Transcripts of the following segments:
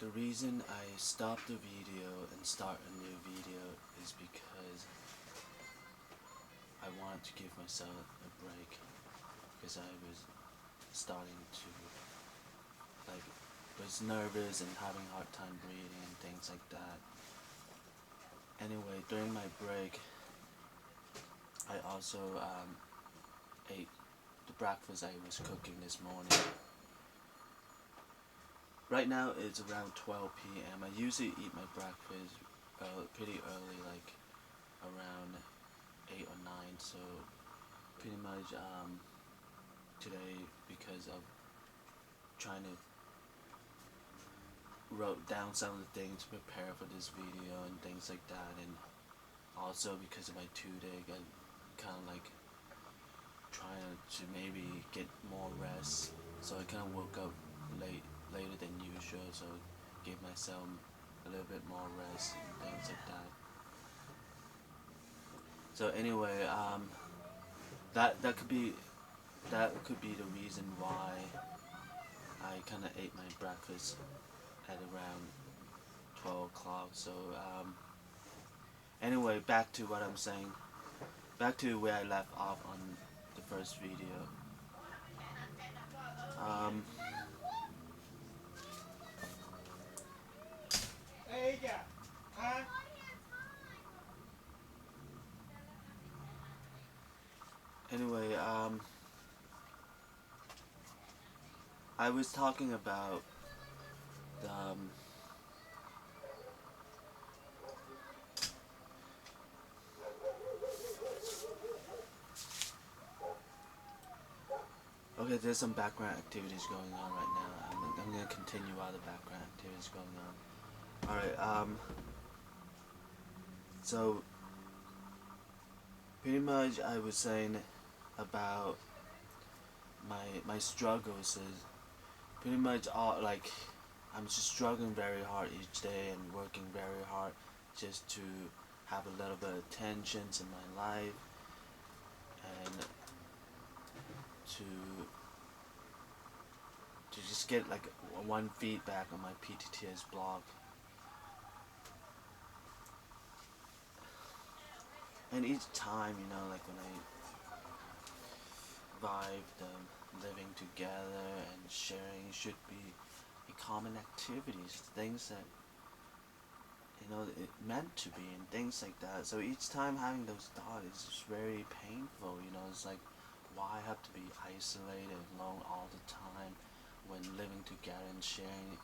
The reason I stopped the video and start a new video is because I wanted to give myself a break, because I was starting to was nervous and having a hard time breathing and things like that. Anyway, during my break I also ate the breakfast I was cooking this morning. Right now it's around 12 p.m. I usually eat my breakfast pretty early, like around 8 or 9, so pretty much today, because of trying to wrote down some of the things to prepare for this video and things like that, and also because of my toothache, I kind of like trying to maybe get more rest, so I kind of woke up later than usual, so give myself a little bit more rest and things like that. So anyway, that could be the reason why I kind of ate my breakfast at around 12 o'clock. So anyway, back to what I'm saying. Back to where I left off on the first video. Anyway, I was talking about the okay, there's some background activities going on right now. I'm gonna continue while the background activities going on. Alright, so pretty much I was saying about my struggles is pretty much all, like, I'm just struggling very hard each day and working very hard just to have a little bit of attention in my life, and to just get like one feedback on my PTTS blog. And each time, you know, like when I vibe living together and sharing should be a common activities, things that, you know, it meant to be, and things like that. So each time having those thoughts is just very painful, you know. It's like, why have to be isolated alone all the time when living together and sharing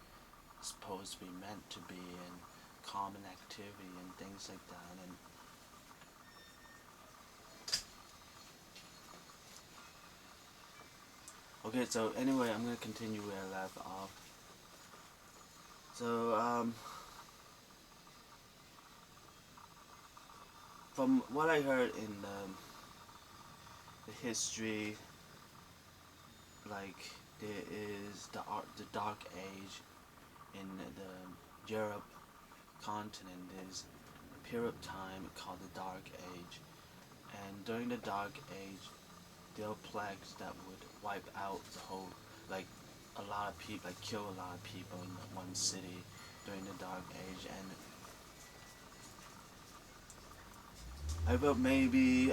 is supposed to be meant to be, and common activity and things like that. And okay, so anyway, I'm gonna continue where I left off. So from what I heard in the history, like, there is the Dark Age in the Europe continent. There's a period of time called the Dark Age, and during the Dark Age there were plagues that would wipe out the whole, like, a lot of people, like kill a lot of people in one city during the Dark Age. And I felt maybe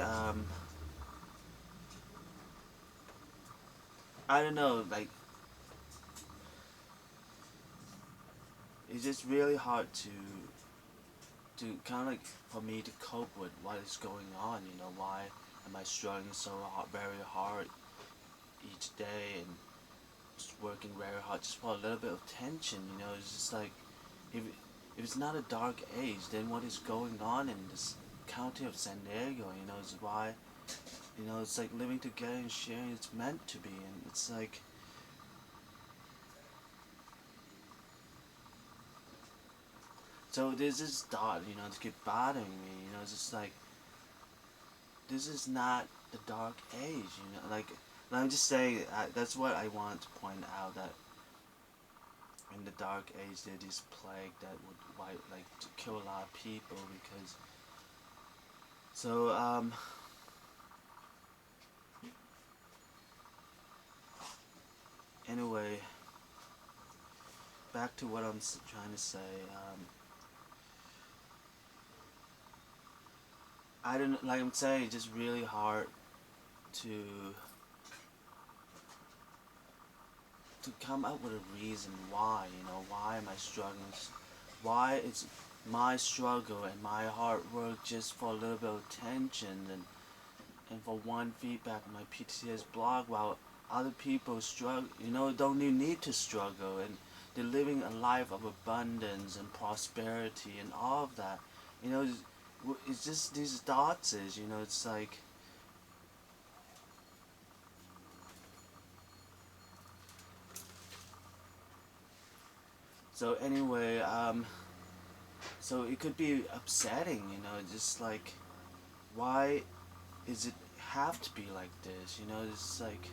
I don't know, like, it's just really hard to kind of like, for me to cope with what is going on, you know. Why am I struggling so hard, very hard each day, and just working very hard just for a little bit of tension, you know. It's just like, if it's not a dark age, then what is going on in this county of San Diego, you know, is why, you know, it's like living together and sharing, it's meant to be. And it's like, so there's this thought, you know, to keep bothering me, you know. It's just like, this is not the dark age, you know. Like, and I'm just saying, that's what I want to point out, that in the Dark Age there's this plague that would wipe, like, to kill a lot of people. Because, so anyway, back to what I'm trying to say. I don't like I'm saying. It's just really hard to come up with a reason why. Why am I struggling? Why it's my struggle and my hard work just for a little bit of attention and for one feedback on my PTTS blog, while other people struggle, don't even need to struggle, and they're living a life of abundance and prosperity and all of that. It's just these thoughts it's like, so anyway, so it could be upsetting, just like, why is it have to be like this, it's like,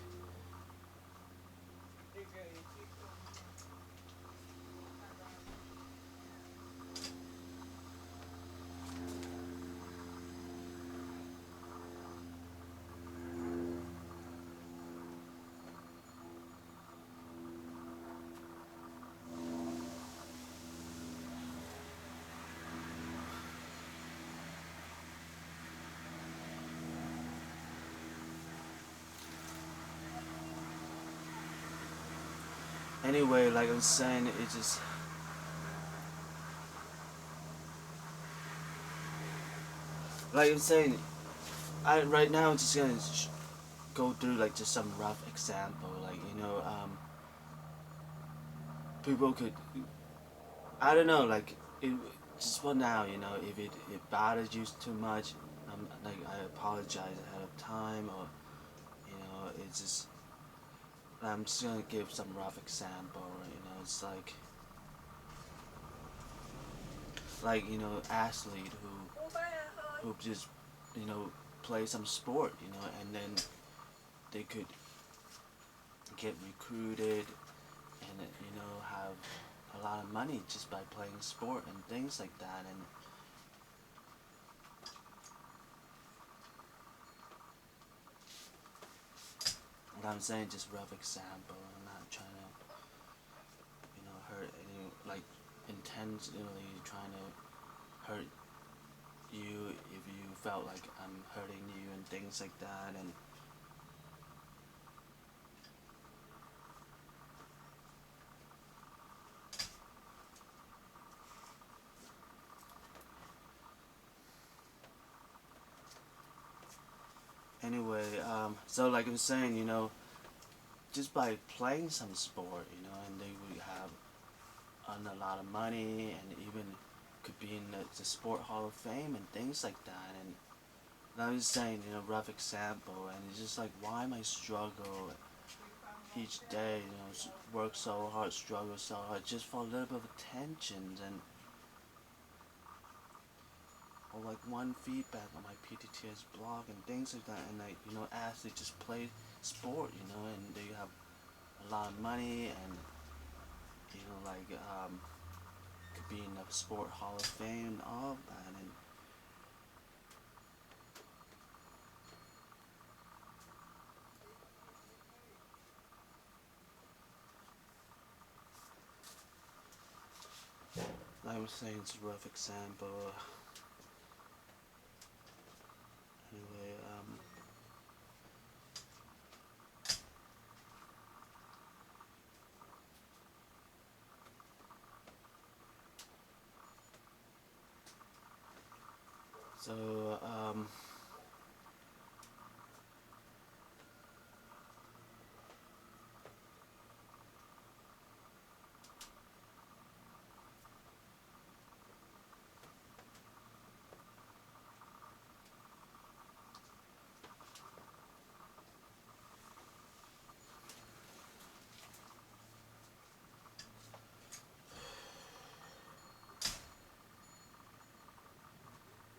anyway, like I'm saying, it just, like I'm saying, right now I'm just gonna go through like just some rough example, like people could, I don't know, like it, just for now, if it bothers you too much, like I apologize ahead of time, or it's just, I'm just gonna give some rough example, it's like athlete who just play some sport, and then they could get recruited and have a lot of money just by playing sport and things like that. And what I'm saying, just rough example. I'm not trying to hurt any, like intentionally trying to hurt you if you felt like I'm hurting you and things like that. And anyway, so like I'm saying, just by playing some sport, and they would have earn a lot of money, and even could be in the sport hall of fame and things like that. And I'm just saying, rough example, and it's just like, why am I struggle each day, work so hard, struggle so hard, just for a little bit of attention, and or like one feedback on my PTTS blog and things like that. And like, athletes just play sport, and they have a lot of money, and like could be in the sport hall of fame and all of that. And I was saying, it's a rough example. Anyway, so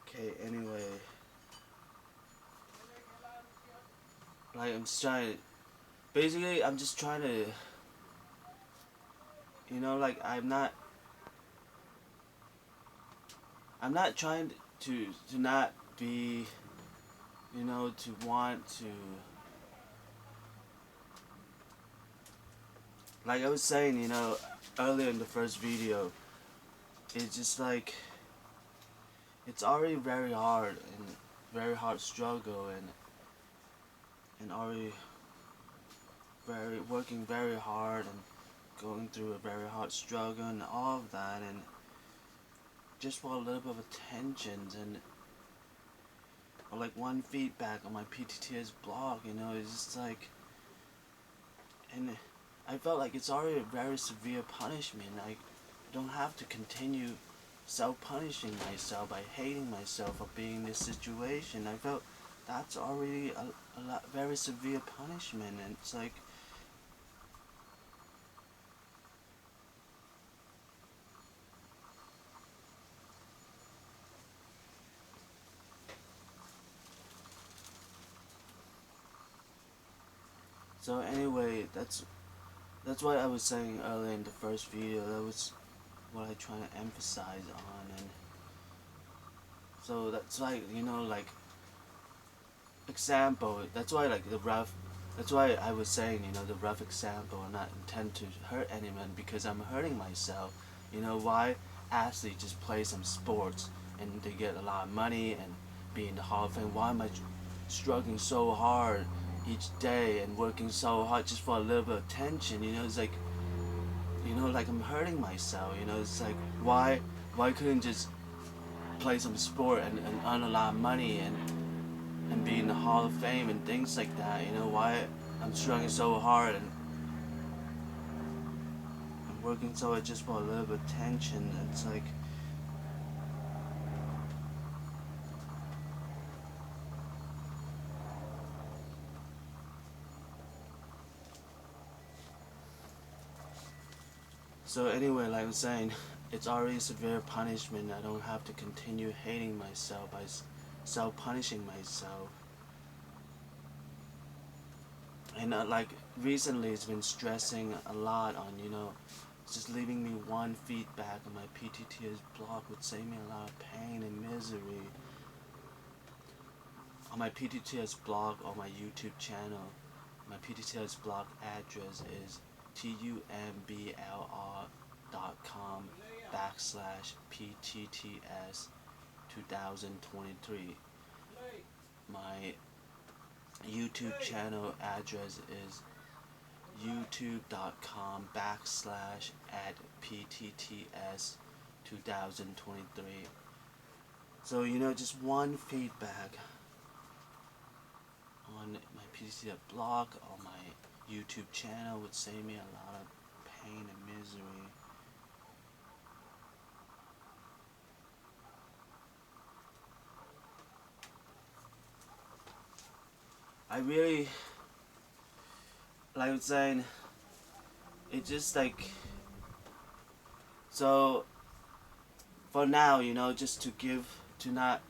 okay, anyway, like I'm just trying to, basically I'm just trying to, like I'm not trying to not be, to want to, like I was saying, earlier in the first video, it's just like it's already very hard and very hard struggle and already working very hard and going through a very hard struggle and all of that, and just for a little bit of attention and or like one feedback on my PTTS blog, you know, it's just like, and I felt like it's already a very severe punishment. I don't have to continue self-punishing myself by hating myself for being in this situation. I felt that's already a very severe punishment, and it's like, so anyway, that's what I was saying earlier in the first video. That was what I trying to emphasize on, and so that's like, you know, like example. That's why like the rough. That's why I was saying, you know, the rough example and not intend to hurt anyone, because I'm hurting myself. You know, why athletes just play some sports and they get a lot of money and be in the Hall of Fame? Why am I struggling so hard each day and working so hard just for a little bit of attention? You know, it's like, you know, like I'm hurting myself. You know, it's like, why couldn't just play some sport and earn a lot of money and be in the Hall of Fame and things like that? You know, why I'm struggling so hard and I'm working so hard just for a little bit of attention? It's like, so anyway, like I'm saying, it's already severe punishment. I don't have to continue hating myself by self-punishing myself. And like recently, it's been stressing a lot on, you know, just leaving me one feedback on my PTTS blog would save me a lot of pain and misery. On my PTTS blog or my YouTube channel, my PTTS blog address is tumblr.com/PTTS 2023. My YouTube channel address is youtube.com/@PTTS 2023. So, you know, just one feedback on my PTTS blog or my YouTube channel would save me a lot of pain and misery. I really, like I was saying, it's just like, so for now, you know, just to not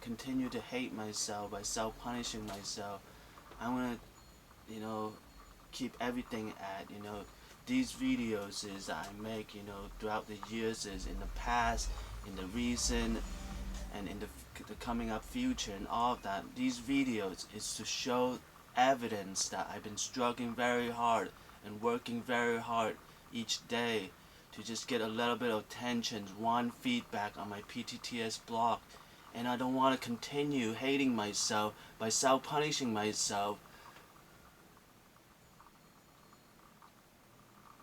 continue to hate myself by self-punishing myself, I'm gonna, you know, keep everything at, you know, these videos is I make, you know, throughout the years, is in the past, in the recent, and in the coming up future and all of that. These videos is to show evidence that I've been struggling very hard and working very hard each day to just get a little bit of attention, one feedback on my PTTS blog. And I don't want to continue hating myself by self-punishing myself.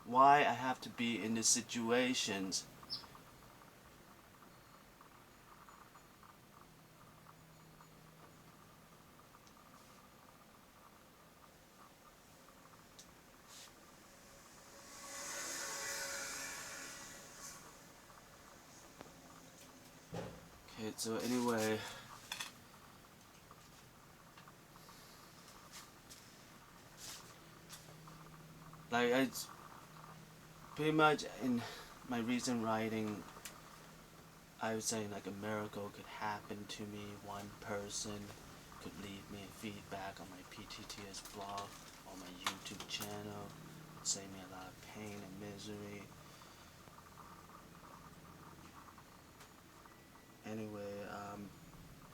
Why I have to be in these situations. Okay, so anyway, like it's pretty much in my recent writing, I was saying like a miracle could happen to me. One person could leave me feedback on my PTTS blog or my YouTube channel, would save me a lot of pain and misery. Anyway,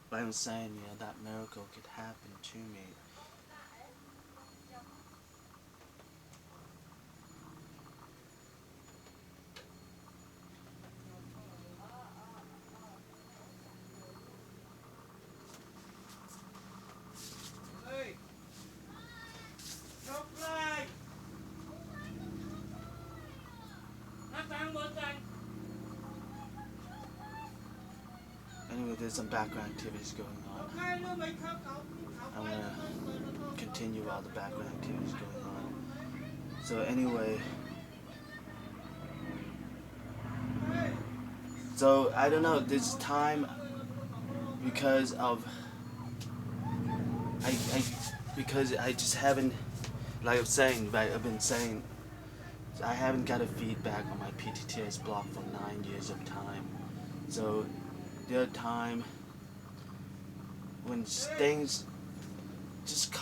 but I'm saying, you know, that miracle could happen to me. Anyway, there's some background activities going on. I'm gonna continue while the background activities going on. So anyway, so I don't know, this time, because of because I just haven't, like I've been saying, I haven't got a feedback on my PTTS blog for 9 years of time. So the other time when things just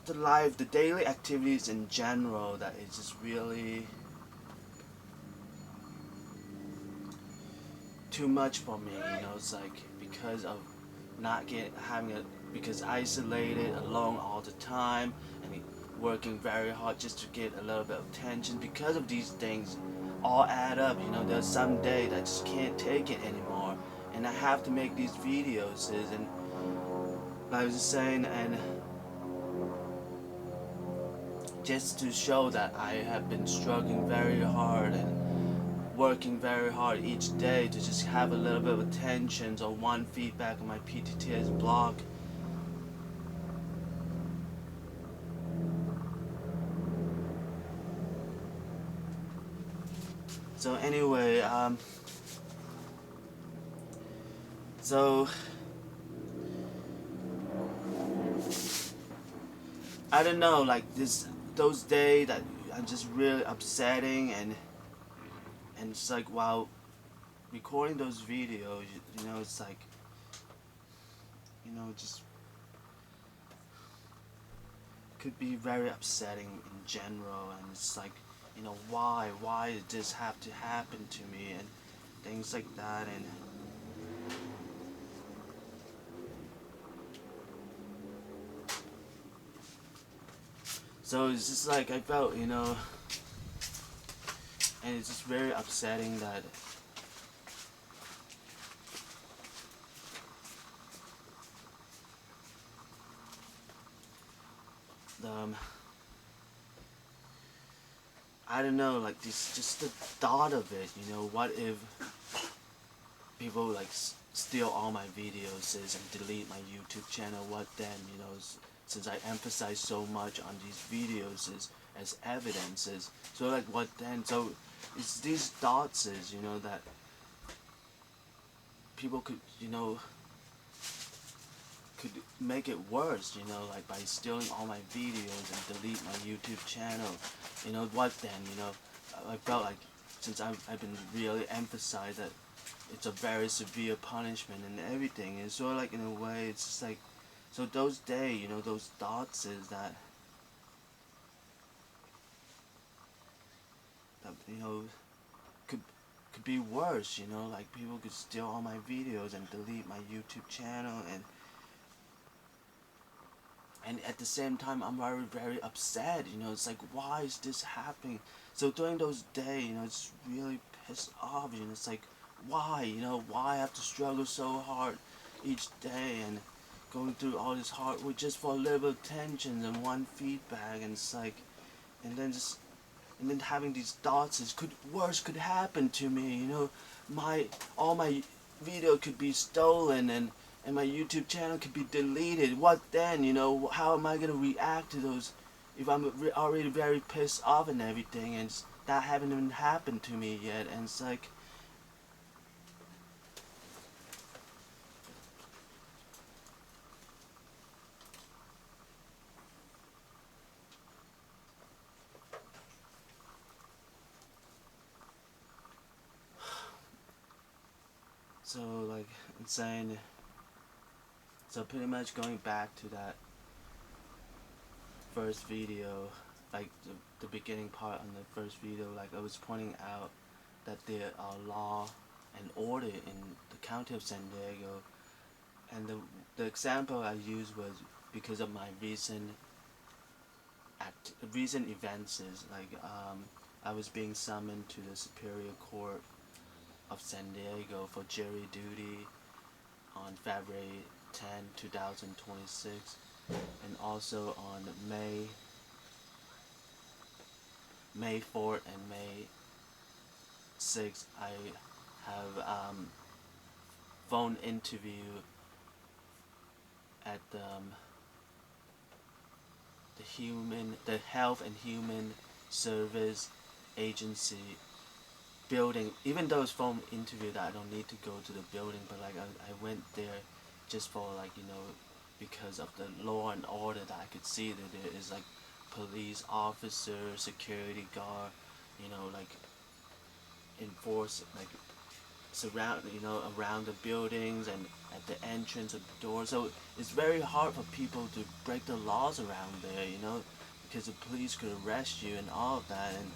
the daily activities in general, that is just really too much for me, it's like, because of not because isolated, alone all the time, and working very hard just to get a little bit of attention. Because of these things all add up, there's some day that I just can't take it anymore, and I have to make these videos, and like I was just saying, and just to show that I have been struggling very hard and working very hard each day to just have a little bit of attention or one feedback on my PTTS blog. So anyway, so I don't know, like those days that I'm just really upsetting, and it's like, while recording those videos, it's like, just could be very upsetting in general, and it's like, why did this have to happen to me, and things like that, and so it's just like I felt, and it's just very upsetting that I don't know, like just the thought of it, what if people like steal all my videos and delete my YouTube channel? What then, since I emphasize so much on these videos as evidences, so like what then? So it's these thoughts that people could could make it worse, like by stealing all my videos and delete my YouTube channel. What then, I felt like, since I've been really emphasized that it's a very severe punishment and everything, and so like, in a way, it's just like, so those days, those thoughts is that could be worse, like people could steal all my videos and delete my YouTube channel, and at the same time I'm very, very upset, it's like, why is this happening? So during those days, it's really pissed off, it's like, why, why I have to struggle so hard each day, and going through all this hard work just for a little attention and one feedback, and it's like, and then having these thoughts is, worse could happen to me, all my video could be stolen, and my YouTube channel could be deleted. What then, how am I gonna react to those if I'm already very pissed off and everything, and that haven't even happened to me yet, and it's like, so like, I'm saying, so pretty much going back to that first video, like the beginning part on the first video, like I was pointing out that there are law and order in the county of San Diego, and the example I used was because of my recent events, is like, I was being summoned to the Superior Court of San Diego for jury duty on February 10, 2026, and also on May 4th and May 6, I have phone interview at the Health and Human Service Agency building. Even though it's phone interview, that I don't need to go to the building, but like I went there just for like, you know, because of the law and order, that I could see that there is like police officer, security guard, you know, like enforce, like surround, you know, around the buildings and at the entrance of the door. So it's very hard for people to break the laws around there, you know, because the police could arrest you and all of that. And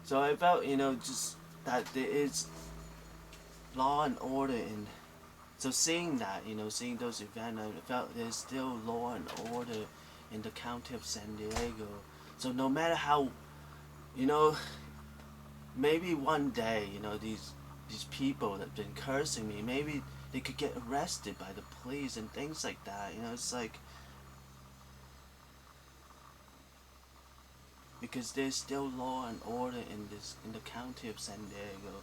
so I felt, you know, just that there is law and order in. So seeing that, you know, seeing those events, I felt there's still law and order in the county of San Diego. So no matter how, you know, maybe one day, you know, these people that have been cursing me, maybe they could get arrested by the police and things like that. You know, it's like, because there's still law and order in the county of San Diego.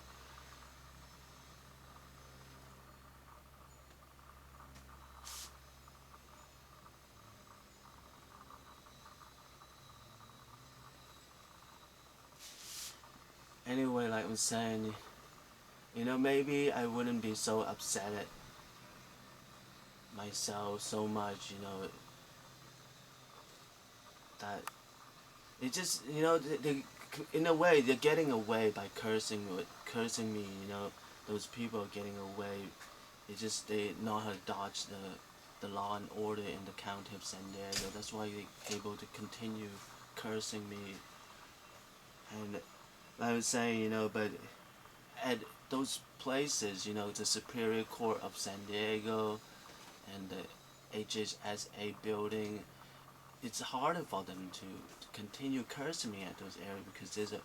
Anyway, like I'm saying, you know, maybe I wouldn't be so upset at myself so much, you know, that it just, you know, in a way they're getting away by cursing me, you know. Those people are getting away. It's just they know how to dodge the law and order in the county of San Diego. That's why they're able to continue cursing me. And like I was saying, you know, but at those places, you know, the Superior Court of San Diego and the HHSA building, it's harder for them to continue cursing me at those areas, because there's a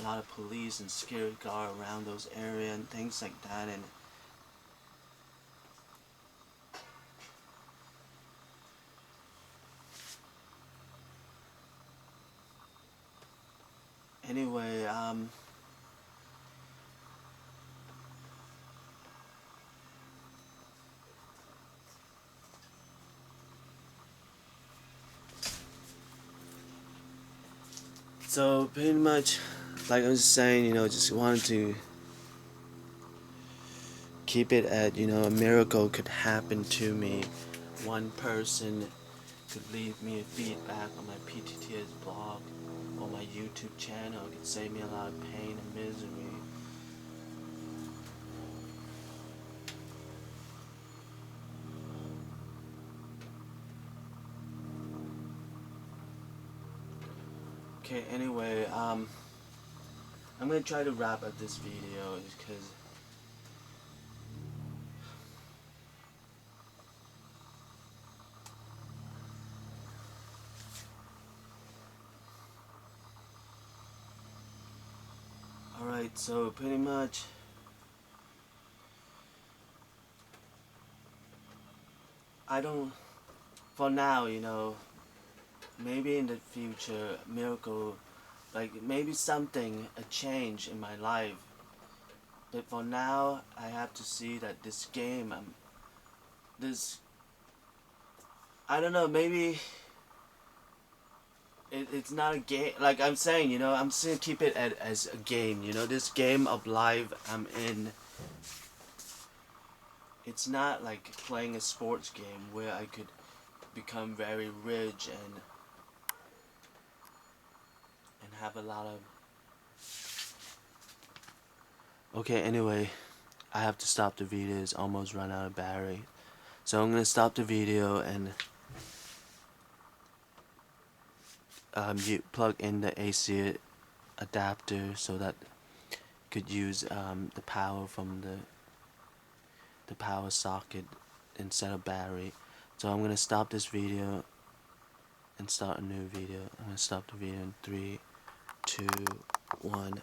lot of police and security guard around those areas and things like that. And anyway, so pretty much, like I was saying, you know, just wanted to keep it at, you know, a miracle could happen to me. One person could leave me a feedback on my PTTS blog or my YouTube channel. It could save me a lot of pain and misery. Okay, anyway, I'm gonna try to wrap up this video because alright, so pretty much I don't, for now, you know, maybe in the future, miracle, like maybe something, a change in my life. But for now, I have to see that this game, I don't know, maybe it's not a game. Like I'm saying, you know, I'm just gonna keep it as a game. You know, this game of life I'm in. It's not like playing a sports game where I could become very rich and have a lot of. Okay, anyway, I have to stop the video. It's almost run out of battery, so I'm gonna stop the video and you plug in the AC adapter so that you could use the power from the power socket instead of battery. So I'm gonna stop this video and start a new video. I'm gonna stop the video in 3, 2, 1.